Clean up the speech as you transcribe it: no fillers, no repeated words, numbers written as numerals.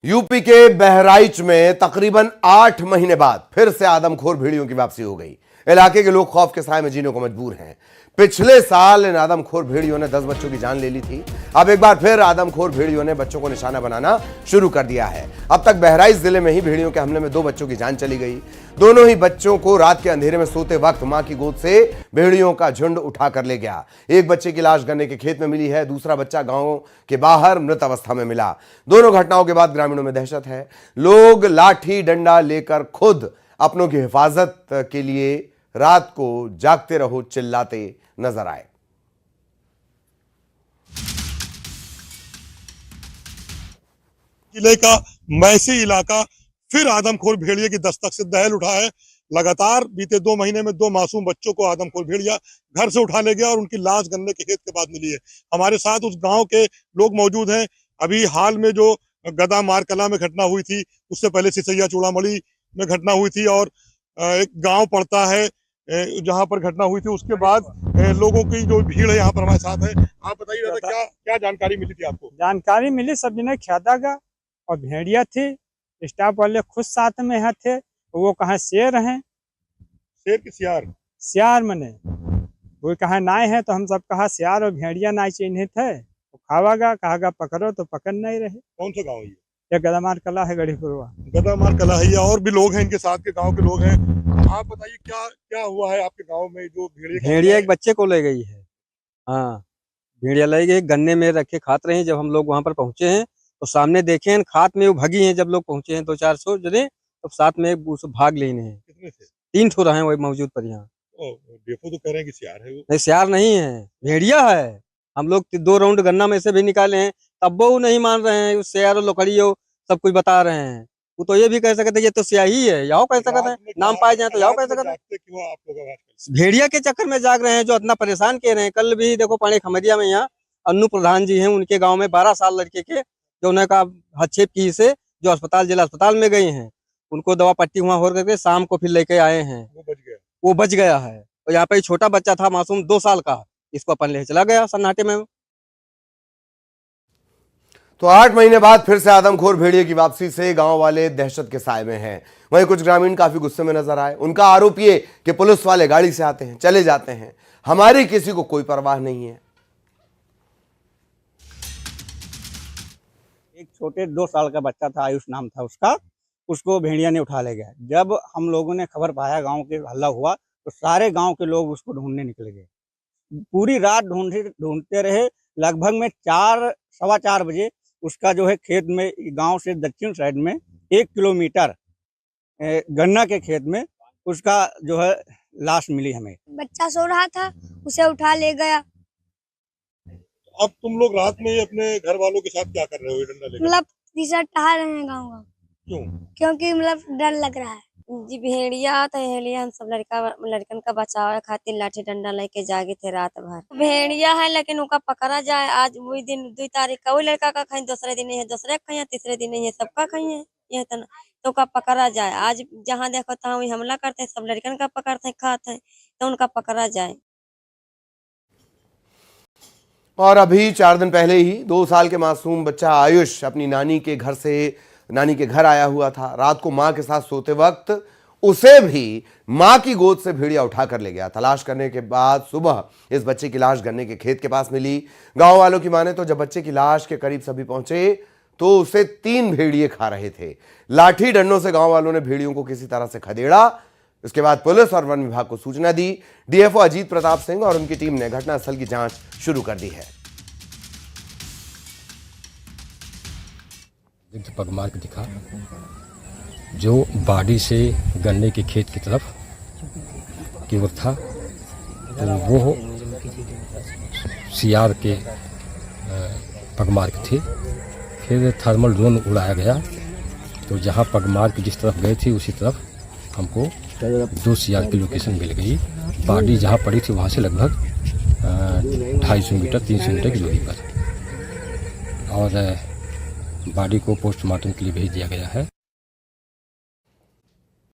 UP के बहराइच में तकरीबन 8 महीने बाद फिर से आदमखोर भेड़ियों की वापसी हो गई। इलाके के लोग खौफ के साए में जीने को मजबूर हैं। पिछले साल इन आदमखोर भेड़ियों ने 10 बच्चों की जान ले ली थी। अब एक बार फिर आदमखोर भेड़ियों ने बच्चों को निशाना बनाना शुरू कर दिया है। अब तक बहराइच जिले में ही भेड़ियों के हमले में 2 बच्चों की जान चली गई। दोनों ही बच्चों को रात के अंधेरे में सोते वक्त मां की गोद से भेड़ियों का झुंड उठा कर ले गया। एक बच्चे की लाश गन्ने के खेत में मिली है, दूसरा बच्चा गांव के बाहर मृत अवस्था में मिला। दोनों घटनाओं के बाद ग्रामीणों में दहशत है। लोग लाठी डंडा लेकर खुद अपनों की हिफाजत के लिए रात को जागते रहो चिल्लाते नजर आए। किले का मैसी इलाका फिर आदमखोर भेड़िए की दस्तक से दहल उठा है। लगातार बीते 2 महीने में 2 मासूम बच्चों को आदमखोर भेड़िया घर से उठा ले गया और उनकी लाश गन्ने के खेत के पास मिली है। हमारे साथ उस गांव के लोग मौजूद हैं। अभी हाल में जो गदा मारकला में घटना हुई थी, उससे पहले सिसैया चूड़ामणि में घटना हुई थी और एक गांव पड़ता है जहां पर घटना हुई थी। उसके बाद लोगों की जो भीड़ है यहाँ पर हमारे साथ है। आप बताइए दादा, क्या जानकारी मिली थी आपको? जानकारी मिली, सब जने ख्यादा का और भेड़िया थी। स्टाफ वाले खुद साथ में यहाँ थे। वो कहा शेर हैं। शेर की सियार? सियार मने वो कहा नाय है, तो हम सब कहा सियार और भेड़िया नाय चिन्हित है, तो खावागा कहागा पकड़ो, तो पकड़ नहीं रहे। कौन सा गाँव है ये गदामार कला है, गढ़ीपुरवा गदामार कला है। और भी लोग हैं इनके साथ के गाँव के लोग हैं। आप बताइए क्या हुआ है आपके गाँव में? जो भेड़िया एक बच्चे को ले गई है। हाँ, भेड़िया ले गई, गन्ने में रखे खात रहे हैं। जब हम लोग वहां पर पहुंचे हैं तो सामने देखे हैं खात में वो भगी हैं। जब लोग पहुंचे हैं 200-400 जने, तो साथ में एक भाग लेने हैं। कितने थे? 3 ठो रहे वही मौजूद पर यहाँ। देखो तो कह रहे हैं कि सियार है वो। नहीं, सियार नहीं है, भेड़िया है। हम लोग 2 राउंड गन्ना में से भी निकाले हैं, तब वो नहीं मान रहे हैं। सियार लोकड़ी हो सब कुछ बता रहे हैं। वो तो ये भी कह सकते ये तो स्याही है, याओ कह सकते हैं, नाम पाए जाए तो याओ कह सकते हैं। भेड़िया के चक्कर में जाग रहे हैं, जो इतना परेशान किए रहे हैं। कल भी देखो पानी खमरिया में यहाँ अन्नू प्रधान जी हैं, उनके गांव में 12 साल लड़के के जो उन्हें का हस्तक्षेप की से जो जिला अस्पताल में गए हैं, उनको दवा पट्टी वहां हो करके शाम को फिर लेके आए हैं। वो बच गया है। और यहाँ पे छोटा बच्चा था मासूम 2 साल का, इसको अपन ले चला गया सन्नाटे में। तो 8 महीने बाद फिर से आदमखोर भेड़िए की वापसी से गांव वाले दहशत के साए में हैं। वहीं कुछ ग्रामीण काफी गुस्से में नजर आए। उनका आरोप ये कि पुलिस वाले गाड़ी से आते हैं, चले जाते हैं, हमारी किसी को कोई परवाह नहीं है। एक छोटे 2 साल का बच्चा था, आयुष नाम था उसका, उसको भेड़िया ने उठा ले गया। जब हम लोगों ने खबर पाया, गांव के हल्ला हुआ, तो सारे गांव के लोग उसको ढूंढने निकल गए। पूरी रात ढूंढते रहे। लगभग में 4-4:15 बजे उसका जो है खेत में, गांव से दक्षिण साइड में 1 किलोमीटर गन्ना के खेत में उसका जो है लाश मिली हमें। बच्चा सो रहा था, उसे उठा ले गया। अब तुम लोग रात में अपने घर वालों के साथ क्या कर रहे हो? डंडा लेकर मतलब तीसरा टहल रहे हैं गाँव। क्यों? क्योंकि मतलब डर लग रहा है जी। भेड़िया तो हेलिया हम सब लड़कन का बचाव खातिर लाठी डंडा लेके जागे थे रात भर। भेड़िया है लेकिन उनका पकड़ा जाए। आज वही दिन 2 तारीख का, वही लड़का का खाई, दूसरे दिन है, दूसरे खाई, तीसरे दिन है, सबका खाई है ये तो का पकड़ा जाए। आज जहाँ देखो तहाँ वही हमला करते हैं, सब लड़कन का पकड़ते हैं, खाते हैं, तो उनका पकड़ा जाए। और अभी 4 दिन पहले ही 2 साल के मासूम बच्चा आयुष अपनी नानी के घर आया हुआ था। रात को मां के साथ सोते वक्त उसे भी मां की गोद से भेड़िया उठा कर ले गया। तलाश करने के बाद सुबह इस बच्चे की लाश गन्ने के खेत के पास मिली। गांव वालों की माने तो जब बच्चे की लाश के करीब सभी पहुंचे तो उसे 3 भेड़िए खा रहे थे। लाठी डंडों से गांव वालों ने भेड़ियों को किसी तरह से खदेड़ा। इसके बाद पुलिस और वन विभाग को सूचना दी। डीएफओ अजीत प्रताप सिंह और उनकी टीम ने घटनास्थल की जांच शुरू कर दी है। पगमार्क दिखा जो बाड़ी से गन्ने के खेत की तरफ की ओर था, तो वो सियार के पगमार्क थे। फिर थर्मल ड्रोन उड़ाया गया, तो जहाँ पगमार्क जिस तरफ गए थे उसी तरफ हमको 2 सियार की लोकेशन मिल गई। बाड़ी जहाँ पड़ी थी वहाँ से लगभग 250 मीटर 300 मीटर की दूरी पर। और बॉडी को पोस्टमार्टम के लिए भेज दिया गया है।